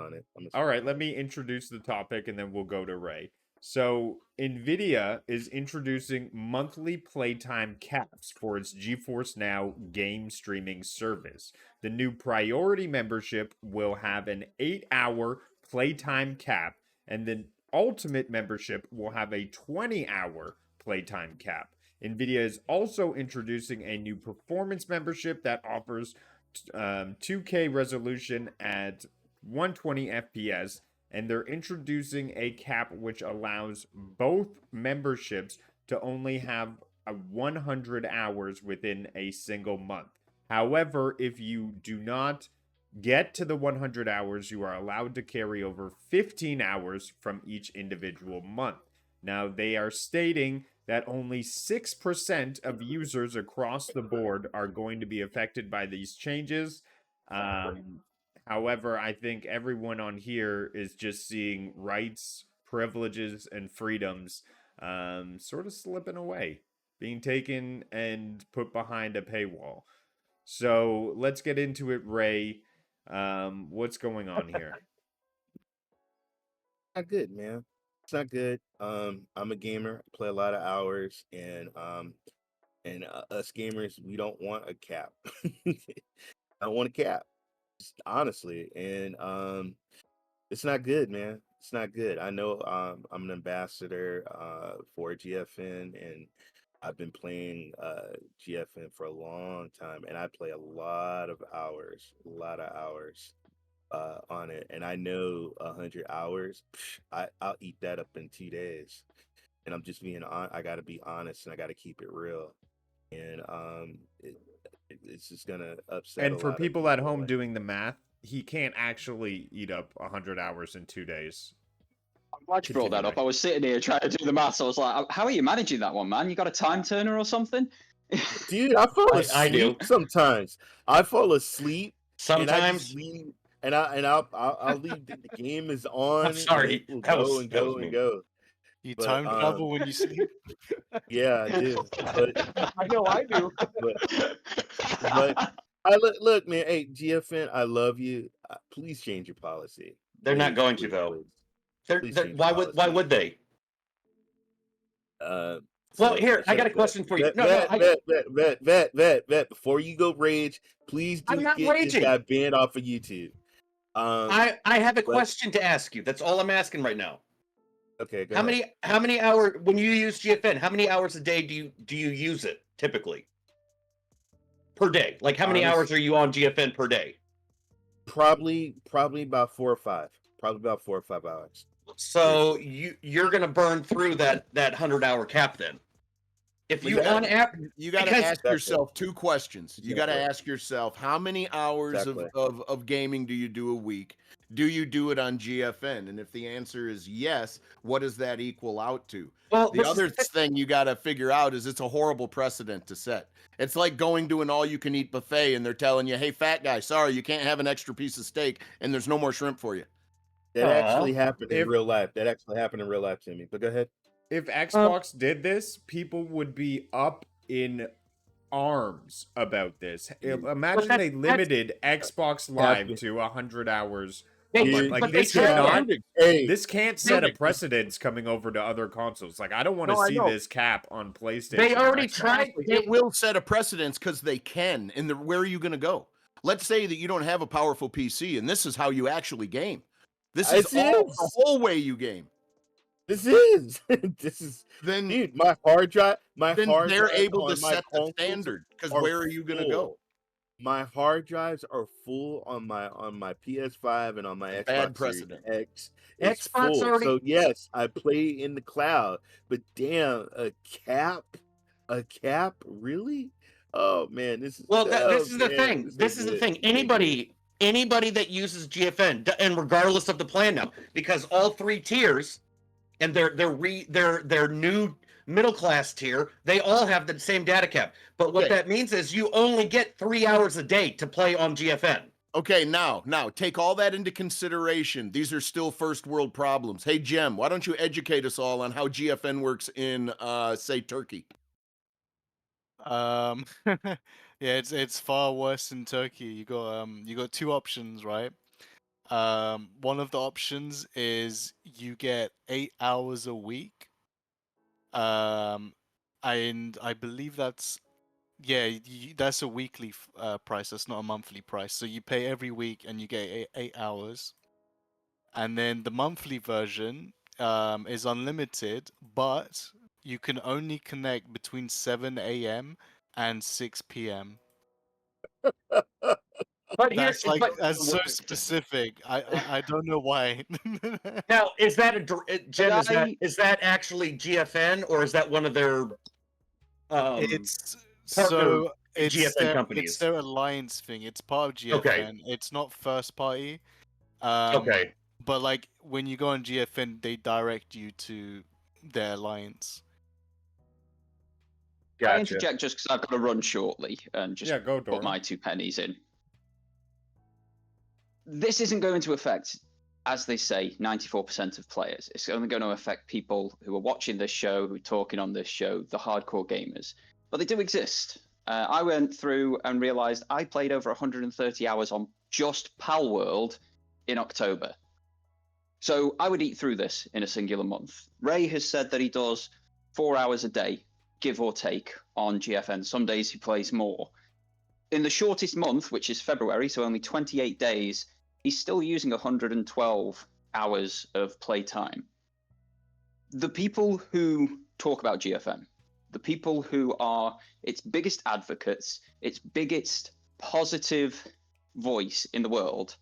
on it. All right, let me introduce the topic and then we'll go to Ray. So, NVIDIA is introducing monthly playtime caps for its GeForce Now game streaming service. The new priority membership will have an 8-hour playtime cap, and the ultimate membership will have a 20-hour playtime cap. NVIDIA is also introducing a new performance membership that offers 2K resolution at 120 FPS, and they're introducing a cap which allows both memberships to only have 100 hours within a single month. However, if you do not get to the 100 hours, you are allowed to carry over 15 hours from each individual month. Now, they are stating that only 6% of users across the board are going to be affected by these changes. However, I think everyone on here is just seeing rights, privileges, and freedoms sort of slipping away, being taken and put behind a paywall. So let's get into it, Ray. What's going on here? Not good, man. It's not good. I'm a gamer, play a lot of hours, and us gamers, we don't want a cap. I don't want a cap, honestly, and it's not good, man. It's not good. I know I'm an ambassador for GFN, and I've been playing GFN for a long time, and I play a lot of hours, on it. And I know 100 hours, I'll eat that up in 2 days. And I'm just being on. I got to be honest, and I got to keep it real. And it's just gonna upset a And for lot of people at people. home doing the math, he can't actually eat up 100 hours in 2 days. I'm glad you brought that up. I was sitting here trying to do the maths. I was like, how are you managing that one, man? You got a time turner or something? Dude, I fall asleep I do. sometimes. I fall asleep and I Sometimes. just leave, and I'll leave. The game is on. I'm sorry. And it will That go was- and that was go and me. go. You But, time travel when you sleep? Yeah, I do. But I know I do. but look, man. Hey, GFN, I love you. Please change your policy. They're not Please, going to please, though. please. Please change Why your would policy. Well, here, I got a question for you. Vet. Before you go rage, please I'm do not get this raging. guy banned off of YouTube. I have a question to ask you. That's all I'm asking right now. Okay, go How ahead. many hours when you use GFN? How many hours a day do you use it typically per day? Like how many hours are you on GFN per day? Probably about 4 or 5. Probably about 4 or 5 hours. So you're gonna burn through that 100-hour cap then. If you on average, You got to ask yourself two questions. You got to ask yourself, how many hours of gaming do you do a week? Do you do it on GFN? And if the answer is yes, what does that equal out to? Well, the other thing you got to figure out is it's a horrible precedent to set. It's like going to an all-you-can-eat buffet and they're telling you, hey, fat guy, sorry, you can't have an extra piece of steak and there's no more shrimp for you. That actually happened in real life. That actually happened in real life to me. But go ahead. If Xbox did this, people would be up in arms about this. Imagine they limited Xbox Live to 100 hours. Like this can't set a precedence coming over to other consoles. Like I don't want to see this cap on PlayStation. They already tried. It will set a precedence because they can. And where are you going to go? Let's say that you don't have a powerful PC, and this is how you actually game. This is the whole way you game. This is then, dude. My hard drive. They're able to set the standard. Because where are you going to go? My hard drives are full on my PS5 and on my Xbox Bad precedent. Series X. It's full. Already... So yes, I play in the cloud, but damn, a cap, really? Oh man, this is this is the thing. This is the thing. Anybody that uses GFN, and regardless of the plan now, because all 3 tiers. And their new middle class tier, they all have the same data cap. But what that means is you only get 3 hours a day to play on GFN. Okay, now take all that into consideration. These are still first world problems. Hey Jem, why don't you educate us all on how GFN works in say Turkey? Yeah, it's far worse in Turkey. You got 2 options, right? One of the options is you get 8 hours a week. And I believe that's that's a weekly price. That's not a monthly price. So you pay every week and you get 8 hours. And then the monthly version is unlimited, but you can only connect between 7 a.m. and 6 p.m. But That's so specific. I don't know why. Now, is that Jim? I- Is that actually GFN or is that one of their It's partner so it's GFN their companies? their alliance thing. It's part of GFN. Okay. It's not first party. Okay. But like when you go on GFN, they direct you to their alliance. Can I Gotcha. interject just because I've got to run shortly and just go, put Doran. my 2 pennies in? This isn't going to affect, as they say, 94% of players. It's only going to affect people who are watching this show, who are talking on this show, the hardcore gamers. But they do exist. I went through and realized I played over 130 hours on just Pal World in October. So I would eat through this in a singular month. Ray has said that he does 4 hours a day, give or take, on GFN. Some days he plays more. In the shortest month, which is February, so only 28 days, he's still using 112 hours of playtime. The people who talk about GFN, the people who are its biggest advocates, its biggest positive voice in the world,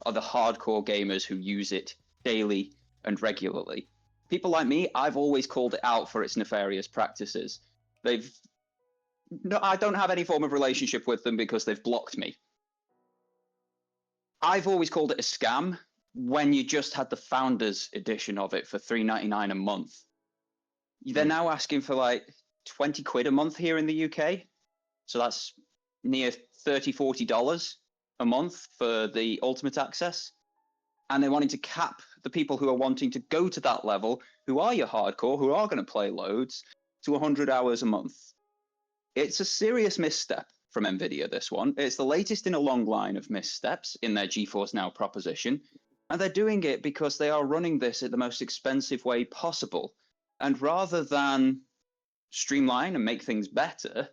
are the hardcore gamers who use it daily and regularly. People like me, I've always called it out for its nefarious practices. I don't have any form of relationship with them because they've blocked me. I've always called it a scam when you just had the founders edition of it for $3.99 a month. They're now asking for like 20 quid a month here in the UK. So that's near $30, $40 a month for the ultimate access. And they're wanting to cap the people who are wanting to go to that level, who are your hardcore, who are going to play loads, to 100 hours a month. It's a serious misstep from NVIDIA, this one. It's the latest in a long line of missteps in their GeForce Now proposition. And they're doing it because they are running this in the most expensive way possible. And rather than streamline and make things better,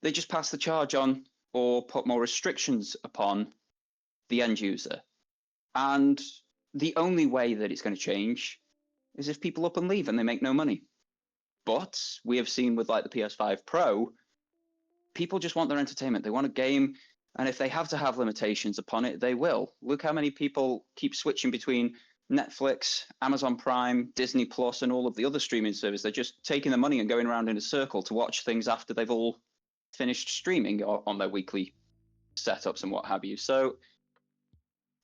they just pass the charge on or put more restrictions upon the end user. And the only way that it's going to change is if people up and leave and they make no money. But we have seen with like the PS5 Pro, people just want their entertainment. They want a game, and if they have to have limitations upon it, they will. Look how many people keep switching between Netflix, Amazon Prime, Disney Plus, and all of the other streaming services. They're just taking the money and going around in a circle to watch things after they've all finished streaming on their weekly setups and what have you. So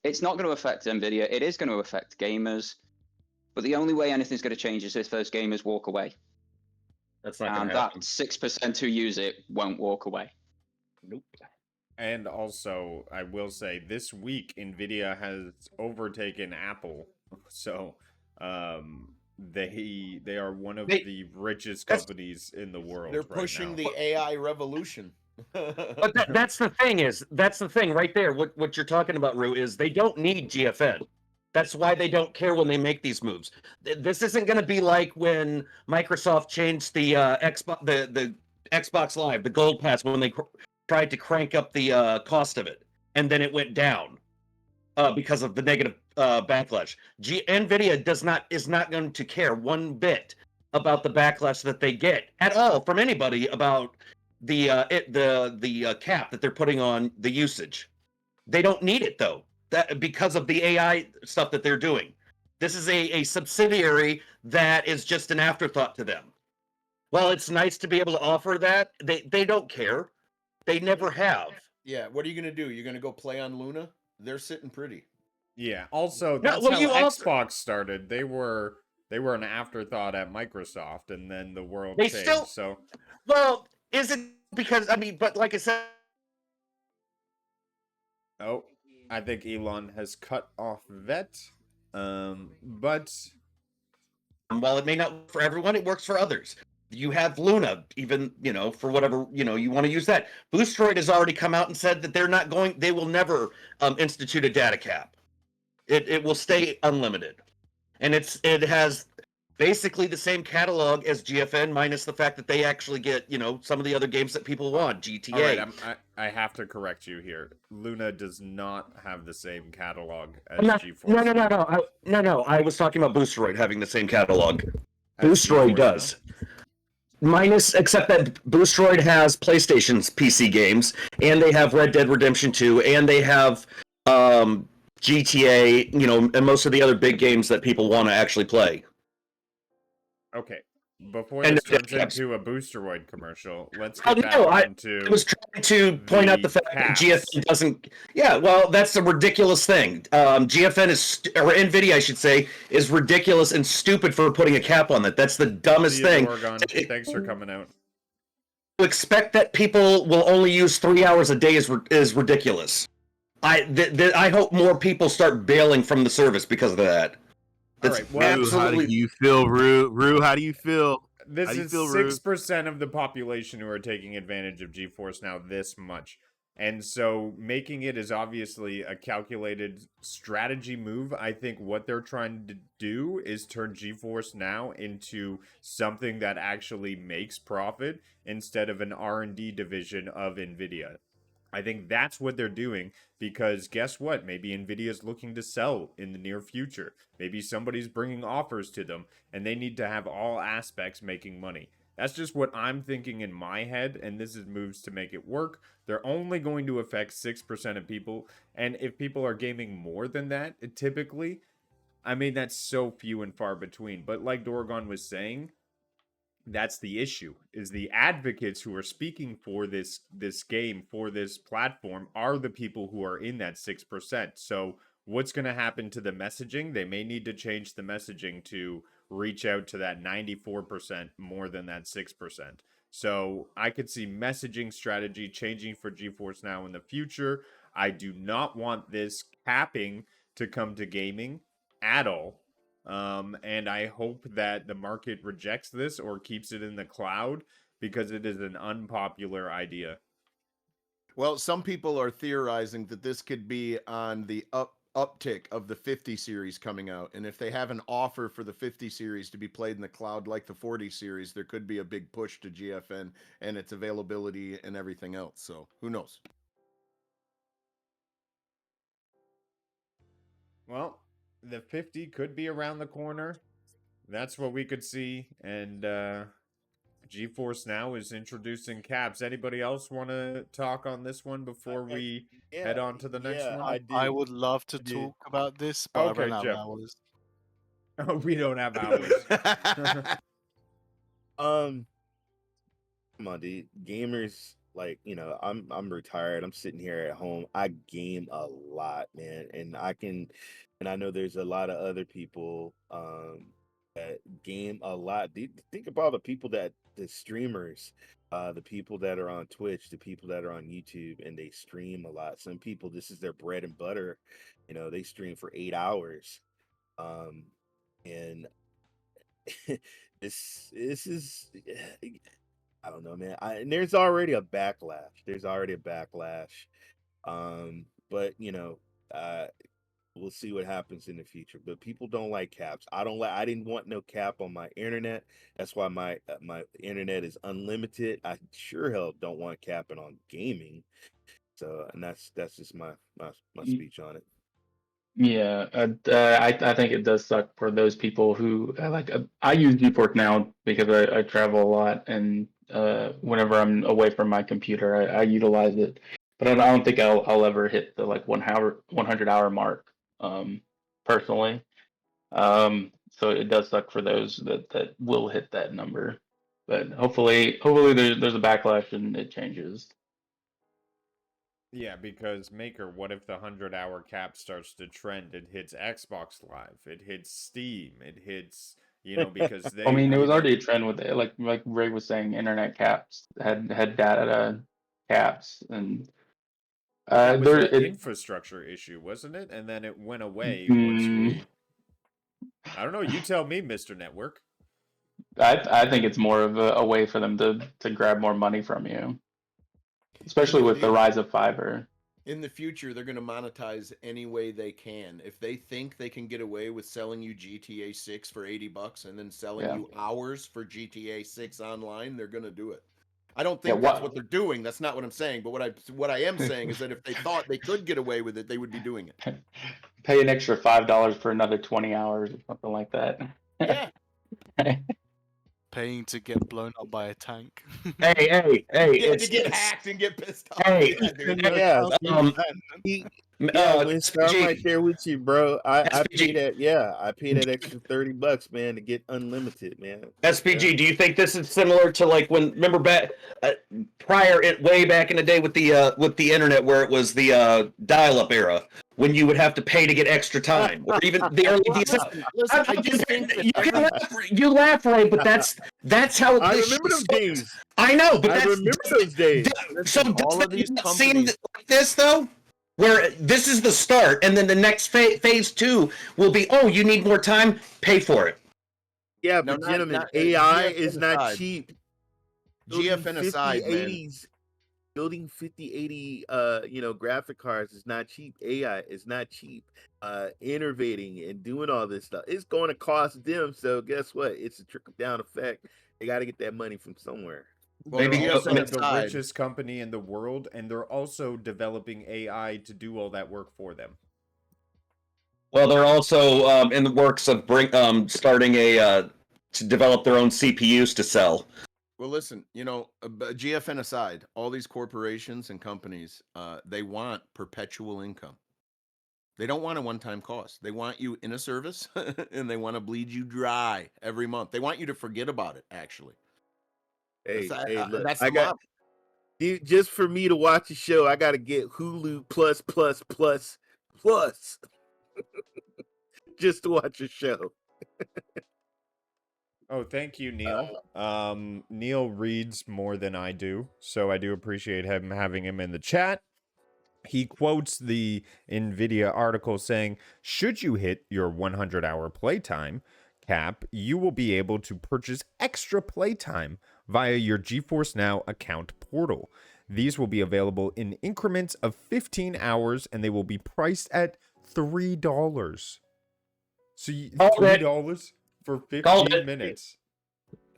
it's not going to affect NVIDIA. It is going to affect gamers. But the only way anything's going to change is if those gamers walk away. That's not going to happen. And that 6% who use it won't walk away. Nope. And also, I will say, this week, NVIDIA has overtaken Apple. So, they are one of the richest companies in the world. They're pushing the AI revolution. But that's the thing right there. What you're talking about, Rue, is they don't need GFN. That's why they don't care when they make these moves. This isn't going to be like when Microsoft changed the the Xbox Live, the Gold Pass, when they tried to crank up the cost of it, and then it went down because of the negative backlash. NVIDIA is not going to care one bit about the backlash that they get at all from anybody about the cap that they're putting on the usage. They don't need it though. That because of the AI stuff that they're doing. This is a subsidiary that is just an afterthought to them. Well, it's nice to be able to offer that. They don't care. They never have. Yeah, what are you gonna do? You're gonna go play on Luna? They're sitting pretty. Yeah. Also, that's how Xbox started. They were an afterthought at Microsoft, and then the world changed. Well, is it because but like I said. Oh, I think Elon has cut off Vet. But while it may not work for everyone, it works for others. You have Luna, even, for whatever, you want to use that. Boostroid has already come out and said that they will never institute a data cap. It will stay unlimited, and it has basically the same catalog as GFN, minus the fact that they actually get some of the other games that people want. GTA. All right, I have to correct you here. Luna does not have the same catalog as GeForce. No. I was talking about Boosteroid having the same catalog. As Boosteroid GeForce does. Minus, except that Boosteroid has PlayStation's PC games, and they have Red Dead Redemption 2, and they have GTA, and most of the other big games that people want to actually play. Okay. Before this turns into a Boosteroid commercial, let's get back onto. I was trying to point out the fact that GFN doesn't. Yeah, well, that's a ridiculous thing. GFN is, or NVIDIA, I should say, is ridiculous and stupid for putting a cap on that. That's the dumbest thing. Thanks for coming out. To expect that people will only use 3 hours a day is ridiculous. I hope more people start bailing from the service because of that. All right, well, absolutely. How do you feel, Rue? How do you feel? This is 6% of the population who are taking advantage of GeForce Now this much. And so making it is obviously a calculated strategy move. I think what they're trying to do is turn GeForce Now into something that actually makes profit instead of an R&D division of NVIDIA. I think that's what they're doing, because guess what? Maybe NVIDIA's looking to sell in the near future. Maybe somebody's bringing offers to them, and they need to have all aspects making money. That's just what I'm thinking in my head, and this is moves to make it work. They're only going to affect 6% of people, and if people are gaming more than that, typically, I mean, that's so few and far between. But like Dorgon was saying, that's the issue, is the advocates who are speaking for this game, for this platform, are the people who are in that 6%. So what's going to happen to the messaging? They may need to change the messaging to reach out to that 94% more than that 6%. So I could see messaging strategy changing for GeForce Now in the future. I do not want this capping to come to gaming at all. And I hope that the market rejects this or keeps it in the cloud, because it is an unpopular idea. Well, some people are theorizing that this could be on the uptick of the 50 series coming out. And if they have an offer for the 50 series to be played in the cloud like the 40 series, there could be a big push to GFN and its availability and everything else. So who knows? Well, the 50 could be around the corner. That's what we could see. And GeForce Now is introducing caps. Anybody else want to talk on this one before we head on to the next one? I would love to talk about this, but I ran out of hours. Oh, we don't have hours. Come on, dude. Gamers, like, I'm retired. I'm sitting here at home. I game a lot, man, and I know there's a lot of other people that game a lot. Think about the people the streamers, the people that are on Twitch, the people that are on YouTube, and they stream a lot. Some people, this is their bread and butter. They stream for 8 hours, and this is. I don't know, man. And there's already a backlash. But we'll see what happens in the future. But people don't like caps. I didn't want no cap on my internet. That's why my internet is unlimited. I sure hell don't want capping on gaming. So, and that's just my speech on it. Yeah, I think it does suck for those people who I use GeForce Now because I travel a lot, and whenever I'm away from my computer, I utilize it. But I don't think I'll ever hit the 100-hour mark, personally. So it does suck for those that will hit that number. But hopefully there's a backlash and it changes. Yeah, because Maker, what if the 100-hour cap starts to trend? It hits Xbox Live, it hits Steam, it hits, because they. I mean, it was already a trend with it. Like Ray was saying, internet caps had data caps, and that was an infrastructure issue, wasn't it? And then it went away once we. I don't know. You tell me, Mr. Network. I think it's more of a way for them to grab more money from you. Especially with the rise of fiber. In the future, they're going to monetize any way they can. If they think they can get away with selling you GTA 6 for $80 and then selling you hours for GTA 6 online, they're going to do it. I don't think that's what they're doing. That's not what I'm saying. But what I am saying is that if they thought they could get away with it, they would be doing it. Pay an extra $5 for another 20 hours or something like that. Yeah. Paying to get blown up by a tank. Hey! Yeah, to get hacked and get pissed off. Hey, Yeah, Winston, I'm SPG, right there with you, bro. I pay SPG, that. Yeah, I pay that extra $30, man, to get unlimited, man. SPG. Do you think this is similar to like when remember back way back in the day with the internet where it was the dial-up era when you would have to pay to get extra time, or even the early DSL? Listen, I just think that You laugh, Ray, but that's how I this remember shit those starts. days. I know, but I remember those days. So all does of these that seem companies. like this though? Where this is the start, and then the next phase 2 will be, oh, you need more time, pay for it. Yeah, No, but not- gentlemen, not- AI GFN is not aside. cheap. GFN aside, man. 80s, building 5080 graphic cards is not cheap. AI is not cheap. Innovating and doing all this stuff, it's going to cost them. So guess what? It's a trickle down effect. They got to get that money from somewhere. Well, They're Maybe also GFN the aside, richest company in the world, and they're also developing AI to do all that work for them. Well, they're also in the works of starting to develop their own CPUs to sell. Well, listen, GFN aside, all these corporations and companies, they want perpetual income. They don't want a one-time cost. They want you in a service, and they want to bleed you dry every month. They want you to forget about it, actually. Hey, look, That's I the got model. just for me to watch a show, I got to get Hulu plus just to watch a show. Oh, thank you, Neil. Neil reads more than I do, so I do appreciate having him in the chat. He quotes the NVIDIA article saying, should you hit your 100-hour playtime cap, you will be able to purchase extra playtime via your GeForce Now account portal. These will be available in increments of 15 hours, and they will be priced at $3. So $3 for 15 minutes.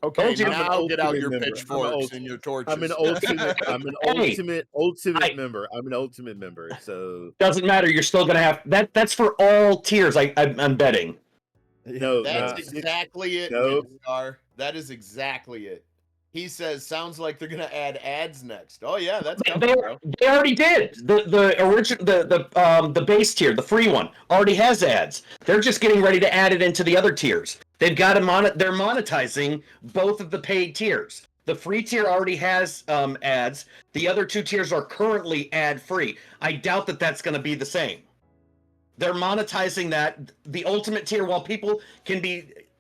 Okay, you. now get out your member. pitchforks and your torches. I'm an ultimate Hey, member. I'm an ultimate member. So doesn't matter. You're still gonna have that. That's for all tiers. I'm betting. no, That's exactly it, no. Winstar. That is exactly it. He says, sounds like they're gonna add ads next. Oh yeah, that's coming, bro. They already did. The original the base tier, the free one, already has ads. They're just getting ready to add it into the other tiers. They've got they're monetizing both of the paid tiers. The free tier already has ads. The other 2 tiers are currently ad free. I doubt that that's going to be the same. They're monetizing that. The ultimate tier, while people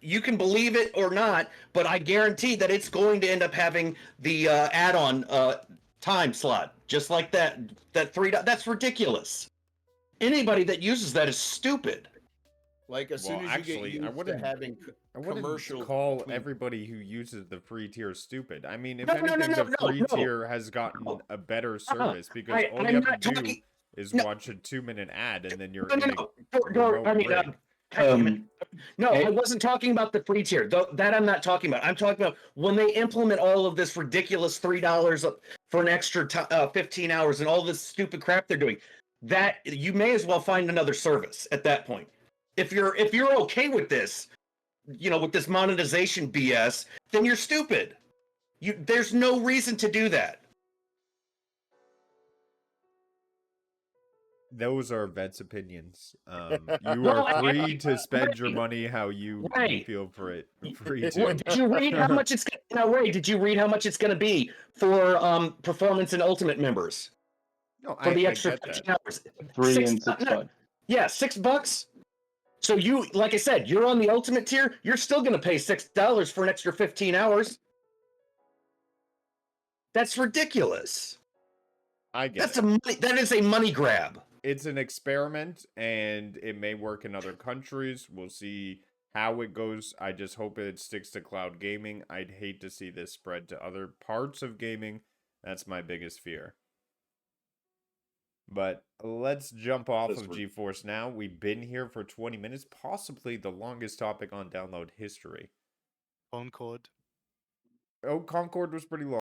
you can believe it or not, but I guarantee that it's going to end up having the add-on time slot, just like that $3. That's ridiculous. Anybody that uses that is stupid. Like as soon as you get used to having commercial, call everybody who uses the free tier stupid. I mean, if anything, the free tier has gotten a better service because all you have to do is watch a 2-minute ad and then you're in a I wasn't talking about the free tier. That I'm not talking about. I'm talking about when they implement all of this ridiculous $3 for an extra 15 hours and all this stupid crap they're doing. That you may as well find another service at that point. If you're okay with this, with this monetization BS, then you're stupid. There's no reason to do that. Those are Vet's opinions. You are free to spend your money how you feel for it. Free to. Did you read how much it's Ray? Did you read how much it's going to be for Performance and Ultimate members? No, for the extra 15 hours. $3 and $6. Yeah, $6. So like I said, you're on the Ultimate tier. You're still going to pay $6 for an extra 15 hours. That's ridiculous. I get that is a money grab. It's an experiment, and it may work in other countries. We'll see how it goes. I just hope it sticks to cloud gaming. I'd hate to see this spread to other parts of gaming. That's my biggest fear. But let's jump off That's of right. GeForce Now. We've been here for 20 minutes, possibly the longest topic on download history. Concord. Oh, Concord was pretty long.